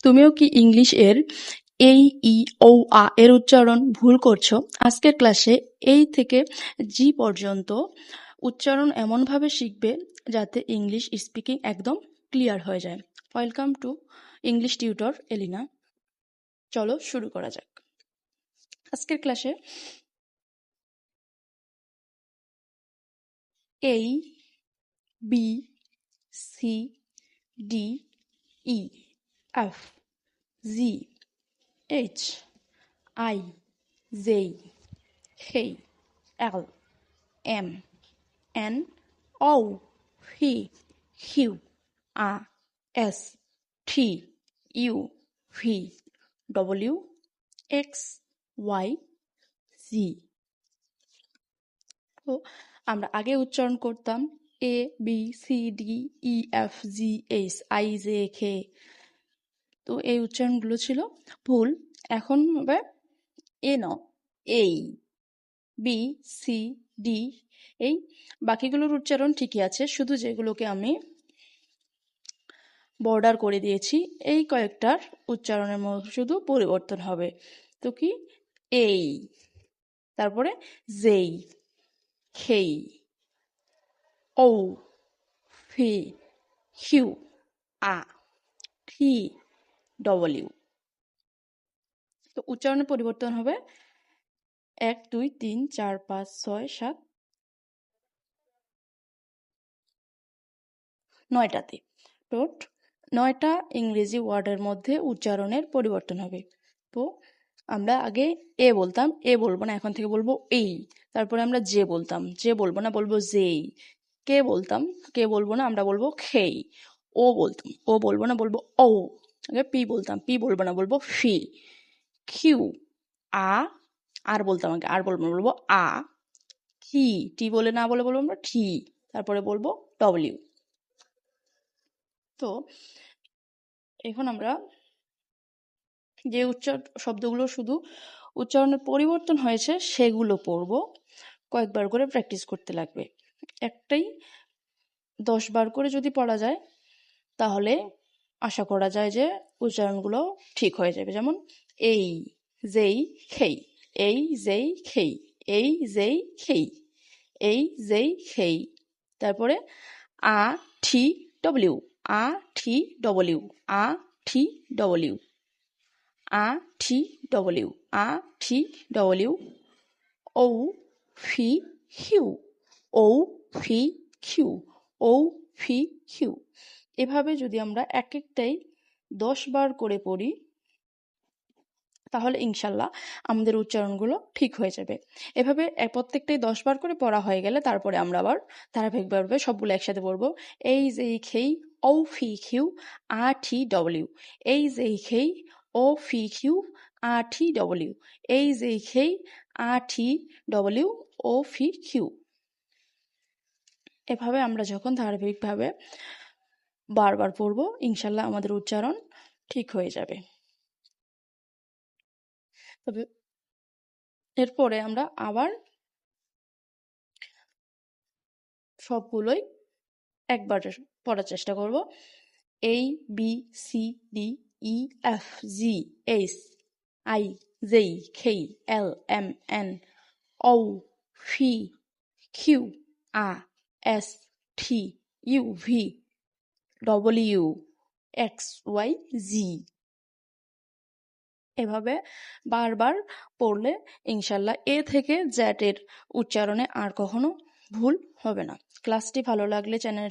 তুমিও কি ইংলিশ এর এই, ই, ও, আ এর উচ্চারণ ভুল করছো? আজকের ক্লাসে এই থেকে জি পর্যন্ত উচ্চারণ এমনভাবে শিখবে যাতে ইংলিশ স্পিকিং একদম ক্লিয়ার হয়ে যায়। Welcome to English tutor Elina. চলো শুরু করা যাক। আজকের ক্লাসে A, B, C, D, E, F, G, H, I, J, K, L, M, N, O, P, Q, R, S, T, U, V, W, X, Y, Z. তো আমরা আগে উচ্চারণ করতাম A, B, C, D, E, F, G, H, I, J, K. তো এই উচ্চারণগুলো ছিল ভুল। এখন হবে এ ন, এই, বি, সি, ডি, এই বাকিগুলোর উচ্চারণ ঠিকই আছে, শুধু যেগুলোকে আমি বর্ডার করে দিয়েছি এই কয়েকটার উচ্চারণের মধ্যে শুধু পরিবর্তন হবে। তো কি এই, তারপরে জেই, খেই, ও, ফি, হিউ, আ, টি, ডব্লিউ। তো উচ্চারণের পরিবর্তন হবে 1, 2, 3, 4, 5, 6, 7, 9টাতে। টোট 9টা ইংরেজি ওয়ার্ডের মধ্যে উচ্চারণের পরিবর্তন হবে। তো আমরা আগে এ বলতাম, এ বলবো না, এখন থেকে বলবো এই। তারপরে আমরা যে বলতাম, যে বলবো না, বলবো যেই। কে বলতাম, কে বলবো না, আমরা বলবো খেই। ও বলতাম, ও বলবো না, বলবো ও। আগে পি বলতাম, পি বলবো না, বলবো ফি। কিউ, আ, আর বলতাম আগে, আর বলবো না, বলবো আ। টি, টি বলে না বলে বলবো আমরা টি। তারপরে বলবো ডব্লিউ। তো এখন আমরা যে শব্দগুলো শুধু উচ্চারণের পরিবর্তন হয়েছে সেগুলো পড়ব। কয়েকবার করে প্র্যাকটিস করতে লাগবে। একটাই 10 বার করে যদি পড়া যায় তাহলে আশা করা যায় যে উচ্চারণগুলো ঠিক হয়ে যাবে। যেমন এই, যেই, খেই, এই, যেই, খেই, এই, যেই, খেই, এই, যেই, খেই। তারপরে আ, টি, ডব্লিউ, আ, টি, ডব্লিউ, আ, টি, ডব্লিউ, আ, টি, ডব্লিউ, আ, টি, ডব্লিউ, ও, ফি, কিউ, ও, ফি, কিউ, ও, ফি, কিউ। এভাবে যদি আমরা এক একটাই 10 বার করে পড়ি তাহলে ইনশাল্লাহ আমাদের উচ্চারণগুলো ঠিক হয়ে যাবে। এভাবে প্রত্যেকটাই 10 বার করে পড়া হয়ে গেলে তারপরে আমরা আবার ধারাবাহিকভাবে সবগুলো একসাথে পড়বো। এই যে খেই, ও ফি কিউ, আ টি ডব্লিউ, এই যে খেই, ও ফি কিউ, আ টি ডব্লিউ, এই যে খেই, আ টি ডব্লিউ, ও ফি কিউ। এভাবে আমরা যখন ধারাবাহিকভাবে বারবার পড়বো ইনশাল্লাহ আমাদের উচ্চারণ ঠিক হয়ে যাবে। তবে এরপরে আমরা আবার সবগুলোই একবার পড়ার চেষ্টা করব। A, B, C, D, E, F, G, H, I, J, K, L, M, N, O, P, Q, R, S, T, U, V, W, X, Y, Z. এভাবে বারবার পড়লে ইনশাল্লাহ এ থেকে জ্যাটের উচ্চারণে আর কখনো ভুল হবে না। ক্লাসটি ভালো লাগলে চ্যানেল